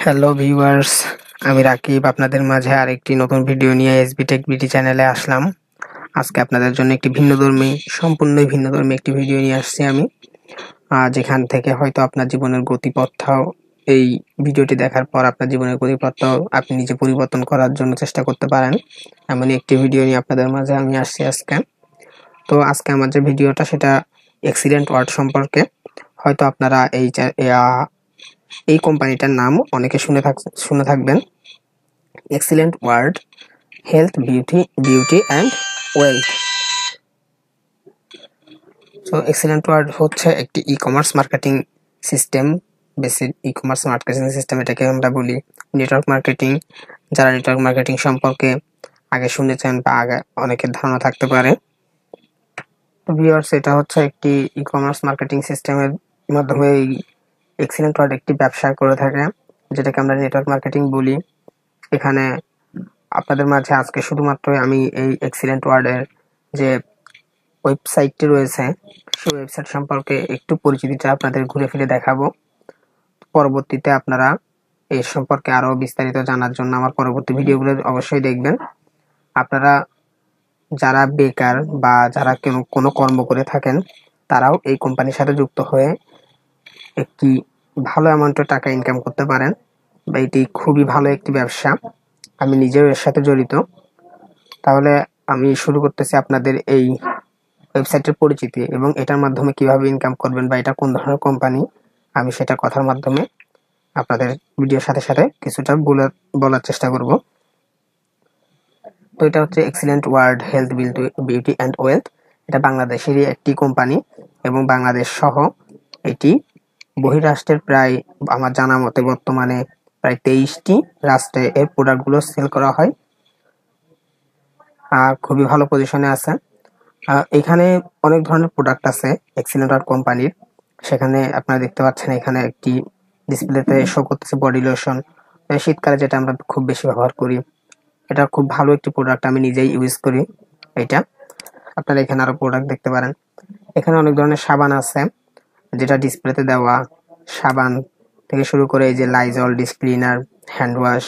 Hello viewers, আমি রাকিব আপনাদের মাঝে আরেকটি নতুন ভিডিও নিয়ে এসবি টেক বিডি চ্যানেলে আসলাম। আজকে আপনাদের জন্য একটি সম্পূর্ণই ভিন্নধর্মী একটি ভিডিও নিয়ে আসছি আমি, যেখান থেকে হয়তো আপনার জীবনের গতিপথটাও এই ভিডিওটি দেখার পর আপনার জীবনের গতিপথটাও আপনি নিজে পরিবর্তন করার জন্য চেষ্টা করতে পারেন। এমনই একটি ভিডিও নিয়ে আপনাদের মাঝে আমি আসছি আজকে। তো আজকে আমার যে ভিডিওটা সেটা এক্সিলেন্ট ওয়ার্ড সম্পর্কে। হয়তো আপনারা এই কোম্পানিটার নাম অনেকে শুনে থাকবেন, excellent world health beauty and wealth. So excellent world হচ্ছে একটি e commerce marketing system, basic e commerce marketing system এটাকে আমরা বলি। নেটওয়ার্ক মার্কেটিং, যারা নেটওয়ার্ক মার্কেটিং সম্পর্কে আগে শুনেছেন বা আগে অনেকের ধারণা থাকতে পারে। তো ভিউয়ার্স, এটা হচ্ছে একটি ই কমার্স মার্কেটিং সিস্টেমের মাধ্যমে এই এক্সিলেন্ট ওয়ার্ড একটি ব্যবসা করে থাকে, যেটাকে আমরা নেটওয়ার্ক মার্কেটিং বলি। এখানে আপনাদের মাঝে আজকে শুধুমাত্র আমি এই এক্সিলেন্ট ওয়ার্ডের যে ওয়েবসাইটটি রয়েছে সেই ওয়েবসাইট সম্পর্কে একটু পরিচিতিটা আপনাদের ঘুরে ফিরে দেখাবো। পরবর্তীতে আপনারা এই সম্পর্কে আরো বিস্তারিত জানার জন্য আমার পরবর্তী ভিডিওগুলো অবশ্যই দেখবেন। আপনারা যারা বেকার বা যারা কোনো কর্ম করে থাকেন তারাও এই কোম্পানির সাথে যুক্ত হয়ে একটি ভালো অ্যামাউন্টের টাকা ইনকাম করতে পারেন, বা এটি খুবই ভালো একটি ব্যবসা। আমি নিজেও এর সাথে জড়িত। তাহলে আমি শুরু করতেছি আপনাদের এই ওয়েবসাইটের পরিচিতি এবং এটার মাধ্যমে কিভাবে ইনকাম করবেন বা এটা কোন ধরনের কোম্পানি, আমি সেটা কথার মাধ্যমে আপনাদের ভিডিওর সাথে সাথে কিছুটা বলার চেষ্টা করব। তো এটা হচ্ছে excellent world health beauty and wealth. এটা বাংলাদেশেরই একটি কোম্পানি এবং বাংলাদেশ সহ এটি বহিরাষ্ট্রের প্রায়, আমার জানা মতে বর্তমানে প্রায় 23টি রাষ্ট্রে এর প্রোডাক্টগুলো সেল করা হয়। খুবই ভালো পজিশনে আছে। এখানে অনেক ধরনের প্রোডাক্ট আছে এক্সিলেন্ট ওয়ার্ড কোম্পানির। সেখানে আপনারা দেখতে পাচ্ছেন এখানে একটি ডিসপ্লেতে শো করতেছে বডি লোশন, শীতকালে যেটা আমরা খুব বেশি ব্যবহার করি। এটা খুব ভালো একটি প্রোডাক্ট, আমি নিজেই ইউজ করি এটা। আপনারা এখানে আরো প্রোডাক্ট দেখতে পারেন। এখানে অনেক ধরনের সাবান আছে, যেটা ডিসপ্লেতে দেওয়া সাবান থেকে শুরু করে এই যে Lizol, dish cleaner, hand wash,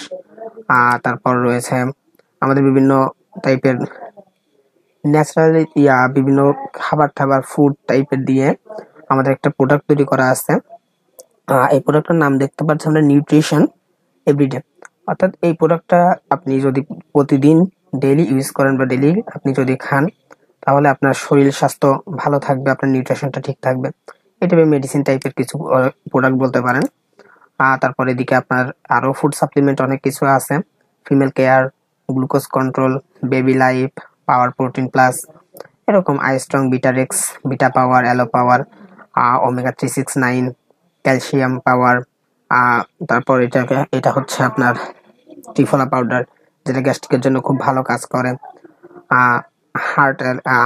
তারপর রয়েছে আমাদের বিভিন্ন টাইপের ন্যাচারালি বিভিন্ন খাবার ফুড টাইপের দিয়ে আমাদের একটা প্রোডাক্ট তৈরি করা আছে। এই প্রোডাক্টের নাম দেখতে পাচ্ছেন আমরা নিউট্রিশন এভরিডে। অর্থাৎ এই প্রোডাক্টটা আপনি যদি প্রতিদিন ডেইলি ইউজ করেন বা ডেইলি আপনি যদি খান, তাহলে আপনার শরীর স্বাস্থ্য ভালো থাকবে, আপনার নিউট্রিশনটা ঠিক থাকবে। এটা মেডিসিন টাইপের কিছু প্রোডাক্ট বলতে পারেন। তারপর এদিকে আপনার আরো ফুড সাপ্লিমেন্ট অনেক কিছু আছে, female care, glucose control, baby life, power protein plus, এরকম eye strong, Betarex, beta power, aloe power, omega 369, calcium power. তারপর এটা হচ্ছে আপনার ত্রিফলা পাউডার, যেটা গ্যাস্ট্রিকের জন্য খুব ভালো কাজ করে।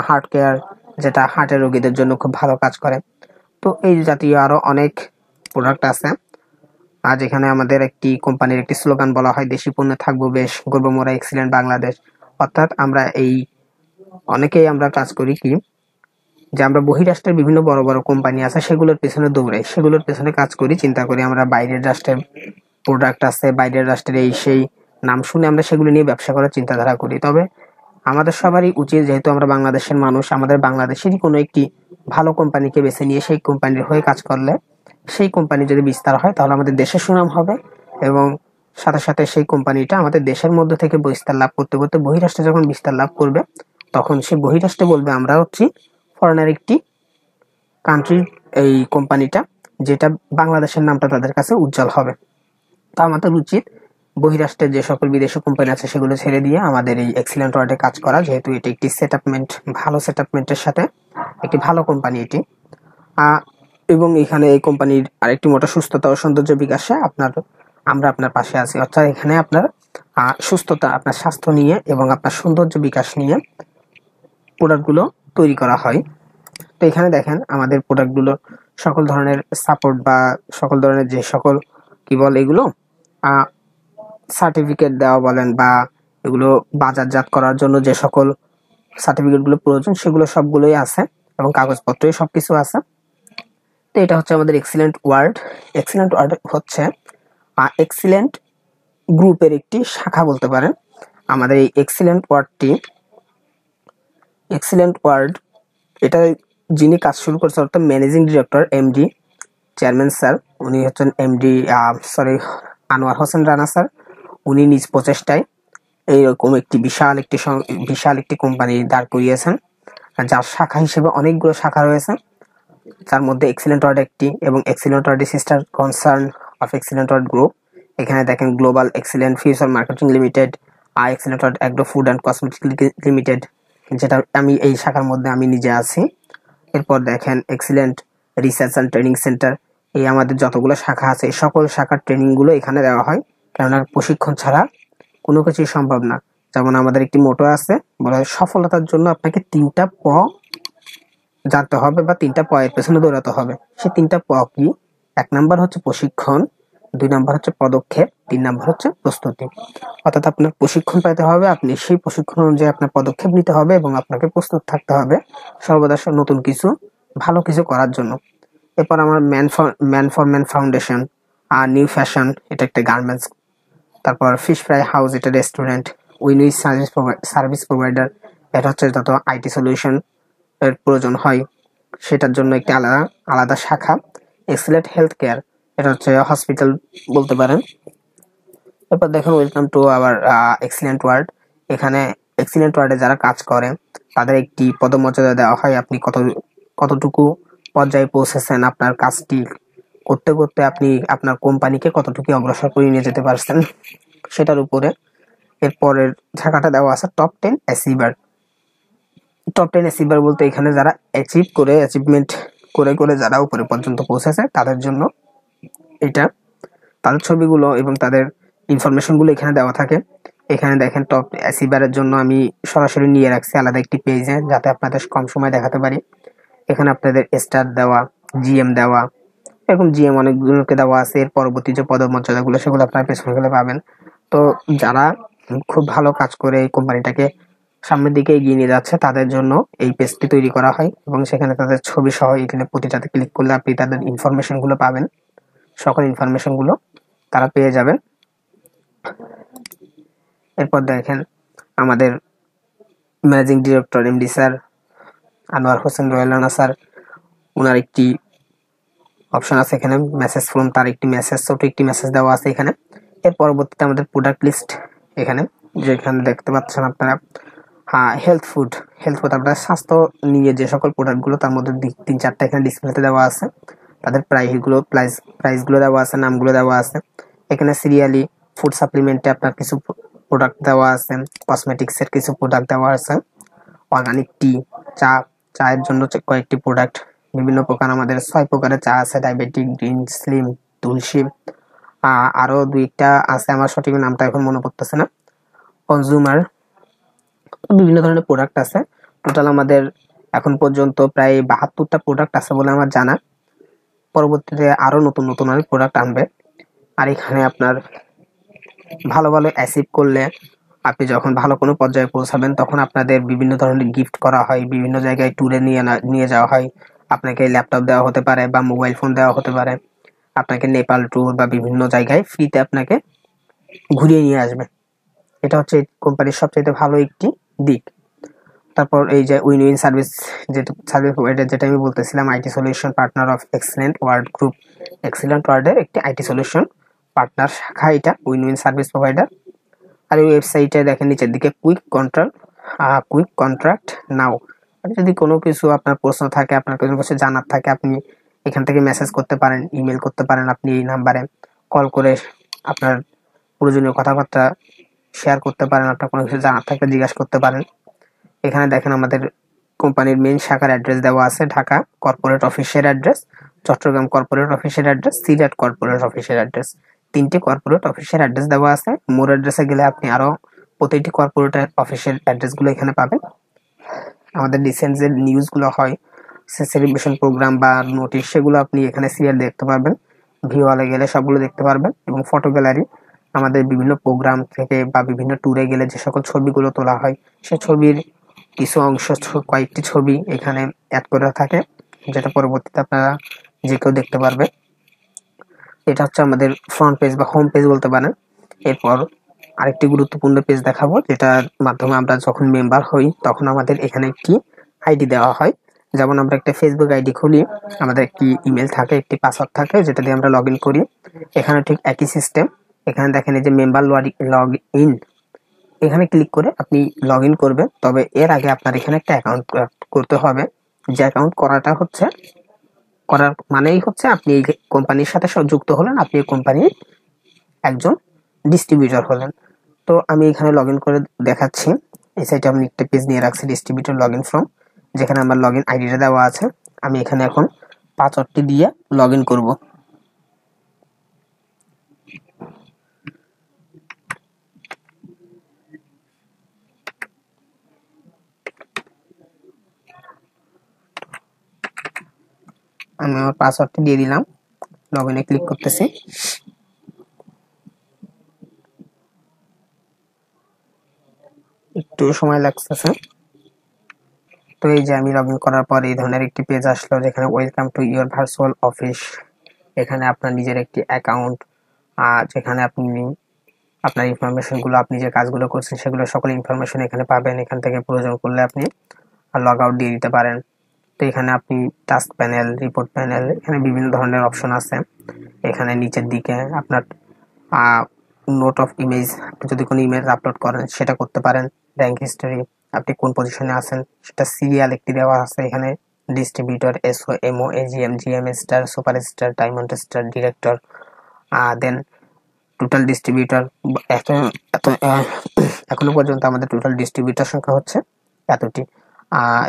হার্ট কেয়ার, যেটা হার্টের রোগীদের জন্য খুব ভালো কাজ করে। তো এই জাতীয় আরো অনেক প্রোডাক্ট আছে। আজ এখানে আমাদের একটি কোম্পানির একটি স্লোগান বলা হয়, দেশি পণ্যে থাকবো বেশ, গর্ব মোরা এক্সিলেন্ট বাংলাদেশ। অর্থাৎ অনেকেই আমরা কাজ করি কি, যে আমরা বহিরাষ্ট্রের বিভিন্ন বড় বড় কোম্পানি আছে সেগুলোর পেছনে দৌড়াই, সেগুলোর পেছনে কাজ করি, চিন্তা করি আমরা বাইরের রাষ্ট্রের প্রোডাক্ট আছে, বাইরের রাষ্ট্রের এই সেই নাম শুনে আমরা সেগুলো নিয়ে ব্যবসা করার চিন্তাধারা করি। তবে আমাদের সবারই উচিত, যেহেতু আমরা বাংলাদেশের মানুষ, আমাদের বাংলাদেশেরই কোনো একটি ভালো কোম্পানিকে বেছে নিয়ে সেই কোম্পানির হয়ে কাজ করলে, সেই কোম্পানি যদি বিস্তার হয় তাহলে আমাদের দেশের সুনাম হবে এবং সাথে সাথে সেই কোম্পানিটা আমাদের দেশের মধ্যে থেকে বিস্তার লাভ করতে করতে বহিরাষ্ট্রে যখন বিস্তার লাভ করবে, তখন সেই বহিরাষ্ট্রে বলবে আমরা হচ্ছি ফরেনার একটি কান্ট্রির এই কোম্পানিটা, যেটা বাংলাদেশের নামটা তাদের কাছে উজ্জ্বল হবে। তা আমাদের উচিত বহিরাষ্ট্রের যে সকল বিদেশি কোম্পানি আছে সেগুলো ছেড়ে দিয়ে আমাদের এই এক্সিলেন্ট ওয়ার্ডে কাজ করা, যেহেতু এটি একটি ভালো সেটআপমেন্টের সাথে একটি ভালো কোম্পানি এটি। এবং এখানে এই কোম্পানির আরেকটি মোটো সুস্থতা ও সৌন্দর্য বিকাশে আমরা আপনার পাশে আছি। অর্থাৎ এখানে আপনার সুস্থতা, আপনার স্বাস্থ্য নিয়ে এবং আপনার সৌন্দর্য বিকাশ নিয়ে প্রোডাক্টগুলো তৈরি করা হয়। তো এখানে দেখেন আমাদের প্রোডাক্টগুলো সকল ধরনের সাপোর্ট বা সকল ধরনের যে সকল কি বলে এগুলো সার্টিফিকেট দেওয়া বলেন বা এগুলো বাজারজাত করার জন্য যে সকল সার্টিফিকেটগুলো প্রয়োজন সেগুলো সবগুলোই আছে এবং কাগজপত্রই সবকিছু আছে। তো এটা হচ্ছে আমাদের এক্সিলেন্ট ওয়ার্ড। এক্সিলেন্ট ওয়ার্ড হচ্ছে এক্সিলেন্ট গ্রুপের একটি শাখা বলতে পারেন। আমাদের এই এক্সিলেন্ট ওয়ার্ড এটা যিনি কাজ শুরু করছে অর্থাৎ managing director MD chairman sir, উনি হচ্ছেন এমডি আনোয়ার হোসেন রানা স্যার। উনি নিজ প্রচেষ্টায় এইরকম একটি বিশাল একটি কোম্পানি দাঁড় করিয়েছেন, যার শাখা হিসেবে অনেকগুলো শাখা রয়েছে, তার মধ্যে এক্সিলেন্ট ওয়ার্ড একটি, এবং excellent world sister concern of excellent world group. এখানে দেখেন global excellent future marketing limited, excellent world agro food and cosmetic limited, যেটা আমি এই শাখার মধ্যে আমি নিজে আছি। এরপর দেখেন excellent research and training centre. এই আমাদের যতগুলো শাখা আছে এই সকল শাখার ট্রেনিংগুলো এখানে দেওয়া হয়, কেননা প্রশিক্ষণ ছাড়া কোনো কিছুই সম্ভব না। যেমন আমাদের একটি মোটো আছে, বলা হয় সফলতার জন্য আপনাকে 3টা প জানতে হবে বা 3টা প এর পেছনে দৌড়াতে হবে। সে 3টা প কি? 1 নাম্বার হচ্ছে প্রশিক্ষণ, 2 নাম্বার হচ্ছে পদক্ষেপ, 3 নাম্বার হচ্ছে প্রস্তুতি। অর্থাৎ আপনার প্রশিক্ষণ পেতে হবে, আপনি সেই প্রশিক্ষণ অনুযায়ী আপনার পদক্ষেপ নিতে হবে এবং আপনাকে প্রস্তুত থাকতে হবে সর্বদা নতুন কিছু ভালো কিছু করার জন্য। এরপর আমার man for man foundation, new fashion, এটা একটা গার্মেন্টস। তারপর ফিশ ফ্রাই হাউস, এটা রেস্টুরেন্ট। উইনুইজ সার্ভিস প্রোভাইডার, এটা হচ্ছে যত আইটি সলিউশন এর প্রয়োজন হয় সেটার জন্য একটি আলাদা শাখা। এক্সিলেন্ট হেলথ কেয়ার, এটা হচ্ছে হসপিটাল বলতে পারেন। এরপর দেখুন welcome to our excellent world. এখানে এক্সিলেন্ট ওয়ার্ডে যারা কাজ করে তাদের একটি পদমর্যাদা দেওয়া হয়, আপনি কতটুকু পর্যায়ে পৌঁছেছেন, আপনার কাজটি করতে করতে আপনি আপনার কোম্পানিকে কতটুকু অগ্রসর করে নিয়ে যেতে পারছেন সেটার উপরে। এরপরের শাখাটা দেওয়া আছে টপ 10 অ্যাচিভার। টপ 10 অ্যাচিভার বলতে এখানে যারা অ্যাচিভমেন্ট করে যারা উপরে পর্যন্ত পৌঁছেছে তাদের জন্য এটা, তাদের ছবিগুলো এবং তাদের ইনফরমেশনগুলো এখানে দেওয়া থাকে। এখানে দেখেন টপ অ্যাচিভারের জন্য আমি সরাসরি নিয়ে রাখছি আলাদা একটি পেজে, যাতে আপনাদের কম সময় দেখাতে পারি। এখানে আপনাদের স্টার দেওয়া, জিএম দেওয়া, এরকম জিএম অনেকগুলোকে দেওয়া আছে। এর পরবর্তী যে পদমর্যাদাগুলো সেগুলো আপনারা পেছনে গেলে পাবেন। তো যারা খুব ভালো কাজ করে এই কোম্পানিটাকে সামনের দিকে এগিয়ে নিয়ে যাচ্ছে তাদের জন্য এই পেজটি তৈরি করা হয়, এবং সেখানে তাদের ছবি সহ এখানে প্রতিটাতে ক্লিক করলে আপনি তাদের ইনফরমেশনগুলো পাবেন, সকল ইনফরমেশনগুলো তারা পেয়ে যাবেন। এরপর দেখেন আমাদের managing director MD sir Anwar Hossain Rana sir, ওনার একটি অপশন আছে এখানে মেসেজ ফ্রম, তার একটি মেসেজ, ছোট একটি মেসেজ দেওয়া আছে এখানে। এর পরবর্তীতে আমাদের প্রোডাক্ট লিস্ট এখানে, যেখানে দেখতে পাচ্ছেন আপনারা হেলথ ফুড আপনার স্বাস্থ্য নিয়ে যে সকল প্রোডাক্টগুলো, তার মধ্যে 3-4টা এখানে ডিসপ্লেতে দেওয়া আছে, তাদের প্রাইসগুলো দেওয়া আছে, নামগুলো দেওয়া আছে। এখানে সিরিয়ালি ফুড সাপ্লিমেন্টে আপনার কিছু প্রোডাক্ট দেওয়া আছে, কসমেটিক্সের কিছু প্রোডাক্ট দেওয়া আছে, অর্গানিক টি, চায়ের জন্য কয়েকটি প্রোডাক্ট, বিভিন্ন প্রকার আমাদের 6 প্রকারের চা আছে, ডায়াবেটিক, গ্রিন, স্লিম, তুলসী, আরো 2টা আছে, আমার সঠিক নামটা এখন মনে পড়তেছে না, কনজিউমার, বিভিন্ন ধরনের প্রোডাক্ট আছে। টোটাল আমাদের এখন পর্যন্ত প্রায় 72টা প্রোডাক্ট আছে বলে আমার জানা। পরবর্তীতে আরো নতুন অনেক প্রোডাক্ট আনবে। আর এখানে আপনার ভালো অ্যাচিভ করলে, আপনি যখন ভালো কোনো পর্যায়ে পৌঁছাবেন তখন আপনাদের বিভিন্ন ধরনের গিফট করা হয়, বিভিন্ন জায়গায় ট্যুরে নিয়ে যাওয়া হয়। আপনাকে ল্যাপটপ দেওয়া হতে পারে বা মোবাইল ফোন দেওয়া হতে পারে, আপনাকে নেপাল ট্যুর বা বিভিন্ন জায়গায় ফ্রিতে আপনাকে ঘুরিয়ে নিয়ে আসবে। এটা হচ্ছে কোম্পানির সবচেয়ে ভালো একটি দিক। তারপর এই যে উইন সার্ভিস প্রোভাইডার, যেটা আমি বলতেছিলাম, IT solution partner of excellent world group. Excellent ওয়ার্ডের একটি আইটি সলিউশন পার্টনার শাখা এটা উইন সার্ভিস প্রোভাইডার। আর এই ওয়েবসাইটে দেখেন নিচের দিকে কুইক কন্ট্রাক্ট নাও। যদি কোনো কিছু আপনার প্রশ্ন থাকে, আপনার কোনো কিছু জানার থাকে, আপনি এখান থেকে মেসেজ করতে পারেন, ইমেল করতে পারেন, আপনি এই নাম্বারে কল করে আপনার প্রয়োজনীয় কথাবার্তা শেয়ার করতে পারেন, আপনার কোনো কিছু জানার থাকলে জিজ্ঞাসা করতে পারেন। এখানে দেখেন আমাদের কোম্পানির মেইন শাখার অ্যাড্রেস দেওয়া আছে, ঢাকা কর্পোরেট অফিসের অ্যাড্রেস, চট্টগ্রাম কর্পোরেট অফিসের অ্যাড্রেস, সিলেট কর্পোরেট অফিসের অ্যাড্রেস, 3টে কর্পোরেট অফিসের অ্যাড্রেস দেওয়া আছে। মোর অ্যাড্রেসে গেলে আপনি আরো প্রতিটি কর্পোরেট অফিসের অ্যাড্রেসগুলো এখানে পাবেন। আমাদের রিসেন্ট যে নিউজগুলো হয়, সেলিব্রেশন প্রোগ্রাম বা নোটিশ, সেগুলো আপনি এখানে সিরিয়াল দেখতে পারবেন। ভিউ হলে গেলে সবগুলো দেখতে পারবেন, এবং ফটো গ্যালারি, আমাদের বিভিন্ন প্রোগ্রাম থেকে বা বিভিন্ন ট্যুরে গেলে যে সকল ছবিগুলো তোলা হয় সে ছবির কিছু অংশ, কয়েকটি ছবি এখানে অ্যাড করা থাকে, যেটা পরবর্তীতে আপনারা যে কেউ দেখতে পারবে। এটা হচ্ছে আমাদের ফ্রন্ট পেজ বা হোম পেজ বলতে পারেন। এরপর আরেকটি গুরুত্বপূর্ণ পেজ দেখাবো, যেটার মাধ্যমে আমরা যখন মেম্বার হই তখন আমাদের এখানে একটি আইডি দেওয়া হয়। যেমন আমরা একটা ফেসবুক আইডি খুলি, আমাদের একটি ইমেল থাকে, একটি পাসওয়ার্ড থাকে, যেটা দিয়ে আমরা লগ ইন করি। এখানে ঠিক একই সিস্টেম। এখানে দেখেন এই যে মেম্বার লগ ইন, এখানে ক্লিক করে আপনি লগ ইন করবেন। তবে এর আগে আপনার এখানে একটা অ্যাকাউন্ট করতে হবে। যে অ্যাকাউন্ট করার মানেই হচ্ছে আপনি এই কোম্পানির সাথে যুক্ত হলেন, আপনি এই কোম্পানির একজন ডিস্ট্রিবিউটর হলেন। তো আমি এখানে লগ ইন করে দেখাচ্ছি। এই সাইটে আমি একটা পেজ নিয়ে রাখছি, ডিস্ট্রিবিউটর লগ ইন ফর্ম, যেখানে আমার লগ ইন আইডিটা দেওয়া আছে। আমি এখানে এখন পাসওয়ার্ডটি দিয়ে লগ ইন করবো। আমি আমার পাসওয়ার্ডটি দিয়ে দিলাম, লগ ইনে ক্লিক করতেছি। একটু সময় লাগতেছে। তো এই যে আমি লগ ইন করার পর এই ধরনের একটি পেজ আসলো, যেখানে welcome to your virtual office. এখানে আপনার নিজের একটি অ্যাকাউন্ট, যেখানে আপনি আপনার ইনফরমেশন গুলো, আপনি যে কাজগুলো করছেন সেগুলো সকল ইনফরমেশন এখানে পাবেন। এখান থেকে প্রয়োজন করলে আপনি লগ আউট দিয়ে দিতে পারেন। তো এখানে আপনি টাস্ক প্যানেল, রিপোর্ট প্যানেল, এখানে বিভিন্ন ধরনের অপশন আছে। এখানে নিচের দিকে আপনার নোট অফ ইমেজ, যদি কোনো ইমেজ আপলোড করেন সেটা করতে পারেন। র্যাঙ্ক হিস্টোরি, আপনি কোন পজিশনে আছেন সেটা সিরিয়াল একটি দেওয়া আছে এখানে। Distributor, SO, MO, AGM, GM star, super star, diamond star, director, then total distributor. এখনো পর্যন্ত আমাদের টোটাল ডিস্ট্রিবিউটর সংখ্যা হচ্ছে এতটি।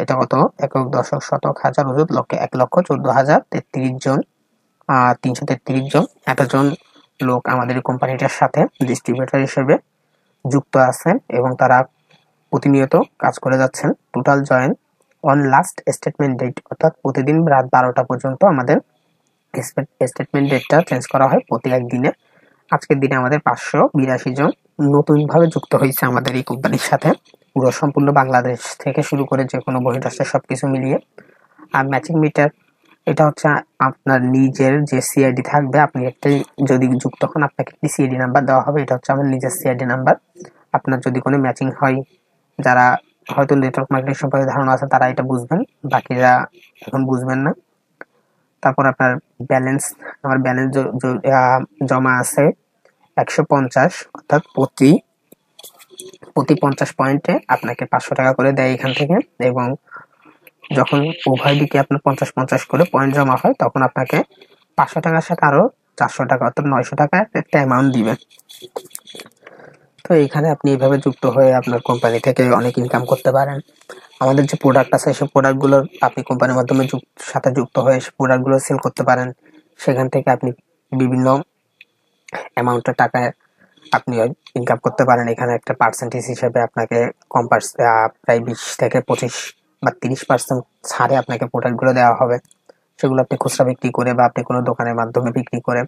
এটা কত? একক, দশক, শতক, হাজার, অযুত, লক্ষে, 1,14,033 জন, 333 জন, এতজন লোক আমাদের এই কোম্পানিটার সাথে ডিস্ট্রিবিউটর হিসেবে যুক্ত আছেন এবং তারা প্রতিনিয়ত কাজ করে যাচ্ছেন। Total join on last statement date, অর্থাৎ প্রতিদিন রাত 12টা পর্যন্ত আমাদের স্টেটমেন্ট ডেটটা চেঞ্জ করা হয় প্রতি একদিনে। আজকের দিনে আমাদের 582 জন নতুনভাবে যুক্ত হয়েছে আমাদের এই কোম্পানির সাথে, পুরো সম্পূর্ণ বাংলাদেশ থেকে শুরু করে যে কোনো বহিরাষ্ট্রের সবকিছু মিলিয়ে। আর ম্যাচিং মিটার, এটা হচ্ছে আপনার নিজের যে সিআইডি থাকবে, আপনি একটা যদি যুক্ত হন আপনাকে একটি সিআইডি নাম্বার দেওয়া হবে। এটা হচ্ছে আমার নিজের সিআইডি নাম্বার। আপনার যদি কোনো ম্যাচিং হয়, যারা হয়তো নেটওয়ার্ক মার্কেটিং সম্পর্কে ধারণা আছে তারা এটা বুঝবেন, বাকিরা এখন বুঝবেন না। তারপর আপনার ব্যালেন্স, আমার ব্যালেন্স জমা আছে 150, অর্থাৎ প্রতি 50 পয়েন্টে আপনাকে 500 টাকা করে দেয় এখান থেকে। এবং যখন উভয় দিকে আপনার 50 করে পয়েন্ট জমা হয় তখন আপনাকে 500 টাকার সাথে আরো 400 টাকা, অর্থাৎ 900 টাকা একটা অ্যামাউন্ট দিবেন। তো এখানে আপনি এইভাবে যুক্ত হয়ে আপনার কোম্পানি থেকে অনেক ইনকাম করতে পারেন। আমাদের যে প্রোডাক্ট আছে সেই প্রোডাক্টগুলো আপনি কোম্পানির মাধ্যমে সাথে যুক্ত হয়ে সেই প্রোডাক্টগুলো সেল করতে পারেন। সেখান থেকে আপনি বিভিন্ন অ্যামাউন্টের টাকা আপনি ইনকাম করতে পারেন। এখানে একটা পার্সেন্টেজ হিসেবে আপনাকে কম প্রায় 20 থেকে 25 বা 30% ছাড়ে আপনাকে প্রোডাক্টগুলো দেওয়া হবে। সেগুলো আপনি খুচরা বিক্রি করে বা আপনি কোনো দোকানের মাধ্যমে বিক্রি করে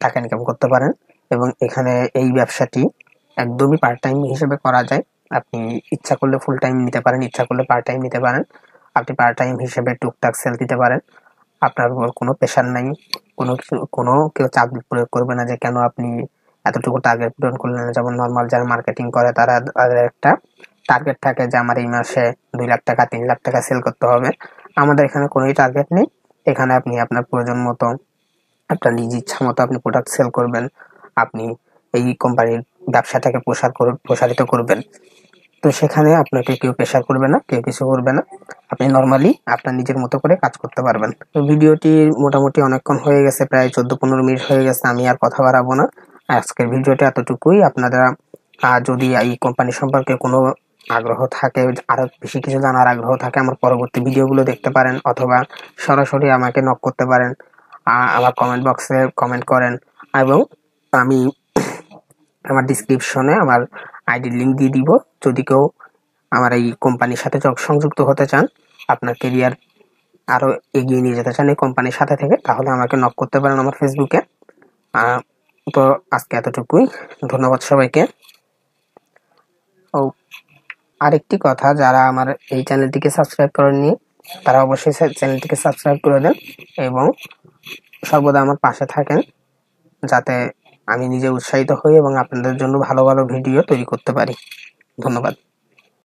টাকা ইনকাম করতে পারেন। এবং এখানে এই ব্যবসাটি একদমই পার্ট টাইম হিসেবে করা যায়। আপনি ইচ্ছা করলে ফুল টাইম নিতে পারেন, ইচ্ছা করলে পার্ট টাইম নিতে পারেন। আপনি পার্ট টাইম হিসেবে টুকটাক সেল দিতে পারেন। আপনার উপর কোনো প্রেশার নাই, কোনো কেউ চাপ প্রয়োগ করবে না যে কেন আপনি এতটুকু টার্গেট পূরণ করলেন না। যেমন নর্মাল যারা মার্কেটিং করে তাদের একটা টার্গেট থাকে যে আমার এই মাসে 2 লাখ টাকা 3 লাখ টাকা সেল করতে হবে। আমাদের এখানে কোনোই টার্গেট নেই। এখানে আপনি আপনার প্রয়োজন মতো, আপনার নিজ ইচ্ছা মতো আপনি প্রোডাক্ট সেল করবেন। আপনি এই কোম্পানির ব্যবসাটাকে প্রসারিত করবেন। তো সেখানে আপনাকে কেউ প্রেশার করবে না, কেউ কিছু করবে না। আপনি নর্মালি আপনার নিজের মতো করে কাজ করতে পারবেন। তো ভিডিওটি মোটামুটি অনেকক্ষণ হয়ে গেছে, প্রায় 14-15 মিনিট হয়ে গেছে। আমি আর কথা বাড়াবো না। আজকের ভিডিওটা এতটুকুই। আপনারা যদি এই কোম্পানি সম্পর্কে কোনো আগ্রহ থাকে, আরো বেশি কিছু জানার আগ্রহ থাকে, আমার পরবর্তী ভিডিওগুলো দেখতে পারেন অথবা সরাসরি আমাকে নক করতে পারেন। আমার কমেন্ট বক্সে কমেন্ট করেন এবং আমি আমার ডিসক্রিপশনে আমার আইডি লিংক দিয়ে দিব। যদি কেউ আমার এই কোম্পানির সাথে সংযুক্ত হতে চান, আপনার কেরিয়ার আরো এগিয়ে নিয়ে যেতে চান এই কোম্পানির সাথে থেকে, তাহলে আমাকে নক করতে পারেন আমার ফেসবুকে। তো আজকে এতটুকুই। ধন্যবাদ সবাইকে। ও আরেকটি কথা, যারা আমার এই চ্যানেলটিকে সাবস্ক্রাইব করেননি তারা অবশ্যই চ্যানেলটিকে সাবস্ক্রাইব করে দেন এবং সর্বদা আমার পাশে থাকেন, যাতে আমি নিজে উৎসাহিত হই এবং আপনাদের জন্য ভালো ভালো ভিডিও তৈরি করতে পারি। ধন্যবাদ।